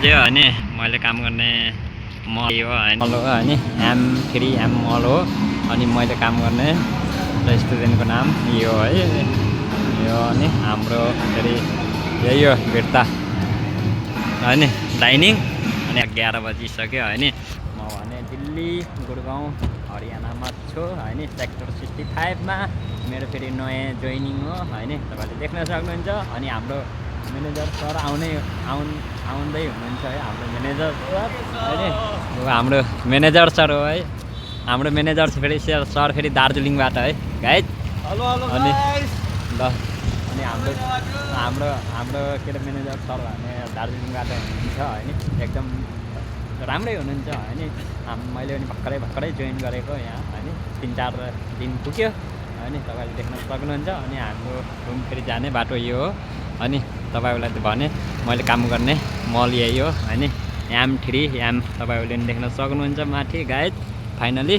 जे हो नि मैले काम गर्ने मल हो होइन M3 M मल हो अनि मैले काम गर्ने रेस्टुरेन्टको नाम यो है यो अनि हाम्रो फेरि यही हो भिर्ता होइन डाइनिङ अनि 11 बजिसक्यो होइन म भने दिल्ली गुडगाउँ हरियाणामा छु होइन सेक्टर 65 मा मेरो फेरि नयाँ जोइनिङ हो होइन तपाईँले देख्न सक्नुहुन्छ अनि हाम्रो म्यानेजर सर आउँदै हुनुहुन्छ है हाम्रो म्यानेजर सर होइन हाम्रो म्यानेजर सर हो है हाम्रो म्यानेजर फेरि सर फेरि दार्जिलिङबाट है गाइज अनि ल अनि हाम्रो के अरे म्यानेजर सर भने दार्जिलिङबाट हुनुहुन्छ होइन एकदम राम्रै हुनुहुन्छ होइन मैले पनि भर्खरै जोइन गरेको यहाँ होइन 3-4 दिन पुग्यो होइन तपाईँले देख्न सक्नुहुन्छ अनि हाम्रो रुम फेरि जाने बाटो यो हो अनि तपाईँहरूलाई त भने मैले काम गर्ने मल यही हो होइन M3 M तपाईँहरूले पनि देख्न सक्नुहुन्छ माथि गाइज फाइनली